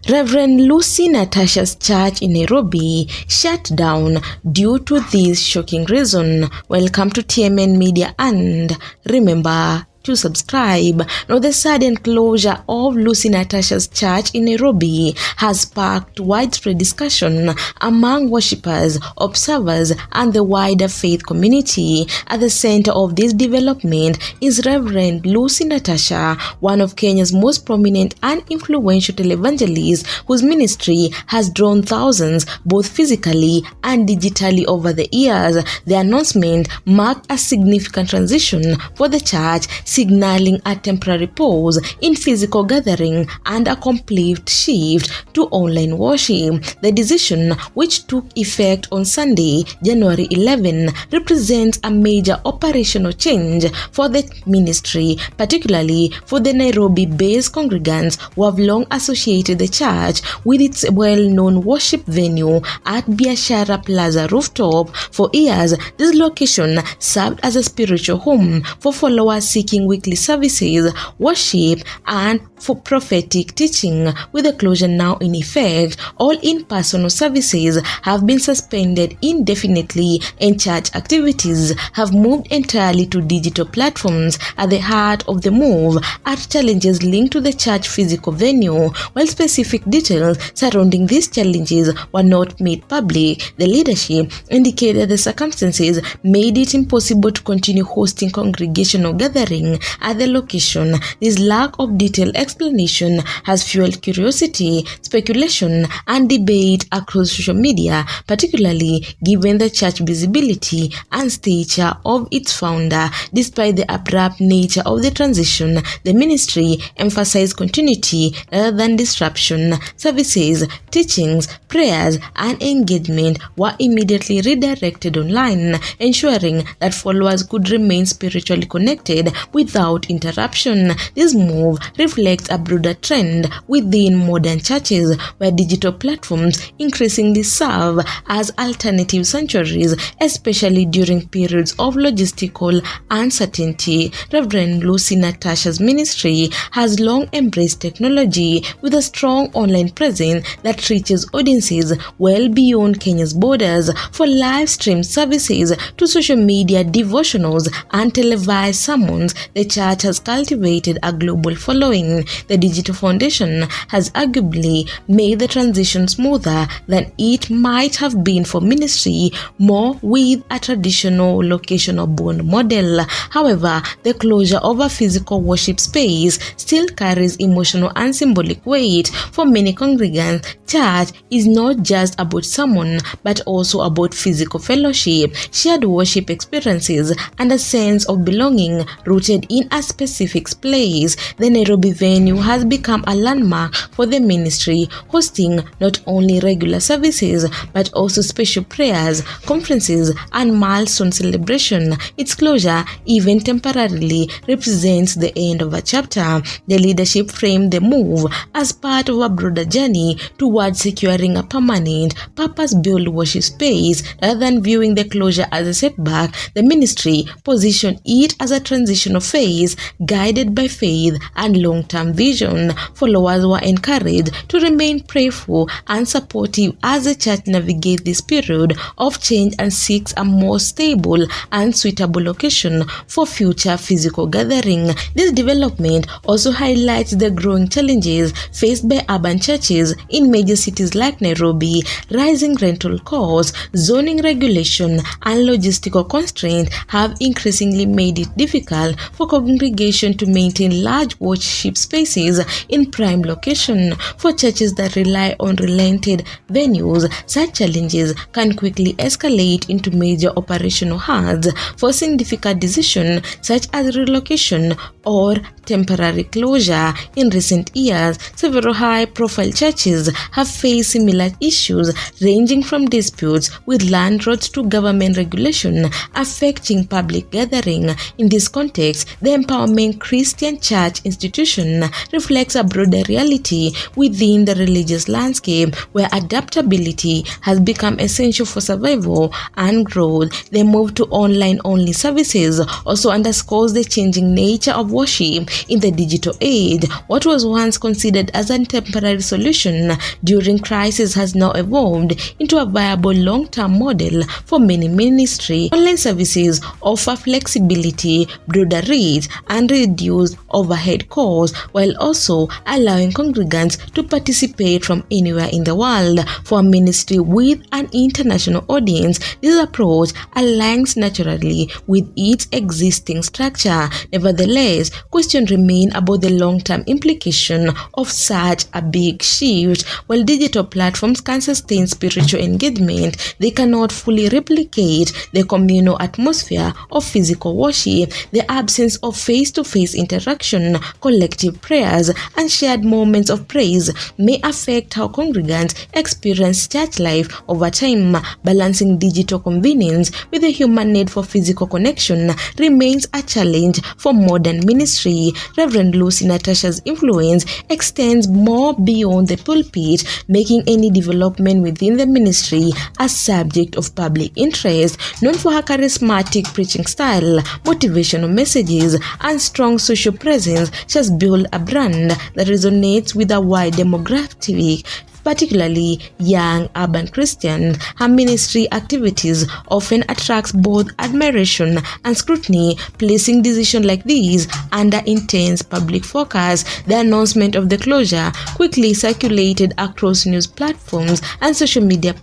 Reverend Lucy Natasha's church in Nairobi shut down due to this shocking reason. Welcome to TMN Media and remember to subscribe. Now, the sudden closure of Lucy Natasha's church in Nairobi has sparked widespread discussion among worshippers, observers, and the wider faith community. At the center of this development is Reverend Lucy Natasha, one of Kenya's most prominent and influential televangelists, whose ministry has drawn thousands both physically and digitally over the years. The announcement marked a significant transition for the church, signaling a temporary pause in physical gathering and a complete shift to online worship. The decision, which took effect on Sunday, January 11, represents a major operational change for the ministry, particularly for the Nairobi-based congregants who have long associated the church with its well-known worship venue at Biashara Plaza rooftop. For years, this location served as a spiritual home for followers seeking weekly services, worship, and for prophetic teaching. With the closure now in effect, all in-person services have been suspended indefinitely and church activities have moved entirely to digital platforms. At the heart of the move are challenges linked to the church physical venue. While specific details surrounding these challenges were not made public, the leadership indicated the circumstances made it impossible to continue hosting congregational gathering at the location. This lack of detailed explanation has fueled curiosity, speculation, and debate across social media, particularly given the church visibility and stature of its founder. Despite the abrupt nature of the transition, the ministry emphasized continuity rather than disruption. Services, teachings, prayers, and engagement were immediately redirected online, ensuring that followers could remain spiritually connected without interruption. This move reflects a broader trend within modern churches, where digital platforms increasingly serve as alternative sanctuaries, especially during periods of logistical uncertainty. Reverend Lucy Natasha's ministry has long embraced technology with a strong online presence that reaches audiences well beyond Kenya's borders. For live stream services to social media devotionals and televised sermons, the church has cultivated a global following. The digital foundation has arguably made the transition smoother than it might have been for ministry more with a traditional location-bound model. However, the closure of a physical worship space still carries emotional and symbolic weight. For many congregants, church is not just about sermon, but also about physical fellowship, shared worship experiences, and a sense of belonging rooted in a specific place. The Nairobi venue has become a landmark for the ministry, hosting not only regular services but also special prayers, conferences, and milestone celebration. Its closure, even temporarily, represents the end of a chapter. The leadership framed the move as part of a broader journey towards securing a permanent, purpose-built worship space. Rather than viewing the closure as a setback, the ministry positioned it as a transitional phase guided by faith and long-term vision. Followers were encouraged to remain prayerful and supportive as the church navigates this period of change and seeks a more stable and suitable location for future physical gathering. This development also highlights the growing challenges faced by urban churches in major cities like Nairobi. Rising rental costs, zoning regulation, and logistical constraints have increasingly made it difficult for congregation to maintain large worship spaces in prime location. For churches that rely on rented venues, such challenges can quickly escalate into major operational hazards, forcing difficult decisions such as relocation or temporary closure. In recent years, several high-profile churches have faced similar issues, ranging from disputes with landlords to government regulation affecting public gathering. In this context, the Empowerment Christian Church institution reflects a broader reality within the religious landscape where adaptability has become essential for survival and growth. The move to online-only services also underscores the changing nature of worship in the digital age. What was once considered as a temporary solution during crisis has now evolved into a viable long-term model for many ministries. Online services offer flexibility, broader reach, and reduced overhead costs, while also allowing congregants to participate from anywhere in the world. For a ministry with an international audience, this approach aligns naturally with its existing structure. Nevertheless, questions remain about the long-term implication of such a big shift. While digital platforms can sustain spiritual engagement, they cannot fully replicate the communal atmosphere of physical worship. The absence of face-to-face interaction, collective prayers, and shared moments of praise may affect how congregants experience church life over time. Balancing digital convenience with the human need for physical connection remains a challenge for modern ministry. Reverend Lucy NATASHA's influence extends more beyond the pulpit, making any development within the ministry a subject of public interest. Known for her charismatic preaching style, motivational messages, and strong social presence, she has built a brand that resonates with a wide demographic, particularly young urban Christians. Her ministry activities often attracts both admiration and scrutiny, placing decisions like these under intense public focus. The announcement of the closure quickly circulated across news platforms and social media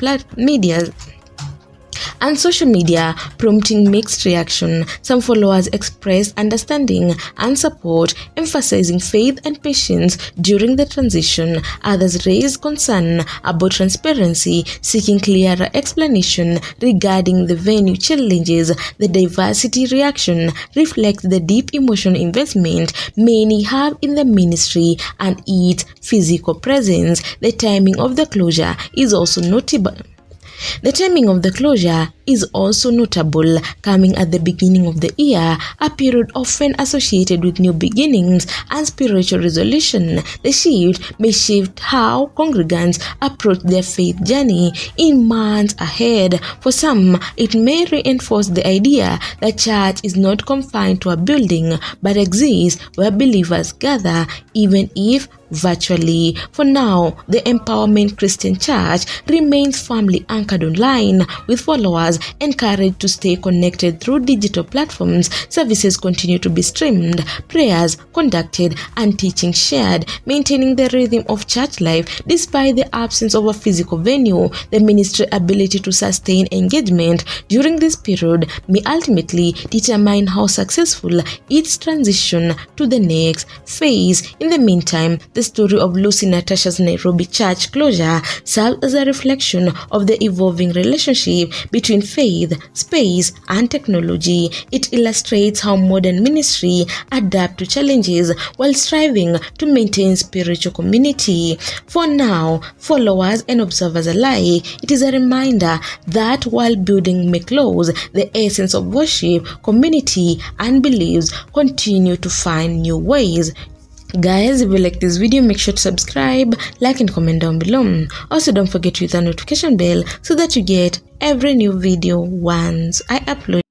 prompting mixed reaction. Some followers expressed understanding and support, emphasizing faith and patience during the transition. Others raised concern about transparency, seeking clearer explanation regarding the venue challenges. The diversity reaction reflects the deep emotional investment many have in the ministry and its physical presence. The timing of the closure is also notable. Coming at the beginning of the year, a period often associated with new beginnings and spiritual resolution. The shift may shift how congregants approach their faith journey in months ahead. For some, it may reinforce the idea that church is not confined to a building, but exists where believers gather, even if virtually. For now, the Empowerment Christian Church remains firmly anchored online, with followers encouraged to stay connected through digital platforms. Services continue to be streamed, prayers conducted, and teaching shared, maintaining the rhythm of church life. Despite the absence of a physical venue, the ministry's ability to sustain engagement during this period may ultimately determine how successful its transition to the next phase. In the meantime, the story of Lucy NATASHA's Nairobi church closure serves as a reflection of the evolving relationship between faith, space, and technology. It illustrates how modern ministry adapt to challenges while striving to maintain spiritual community. For now, followers and observers alike, it is a reminder that while building may close, the essence of worship, community, and beliefs continue to find new ways. Guys, if you like this video, make sure to subscribe, like, and comment down below. Also, don't forget to hit the notification bell so that you get every new video once I upload.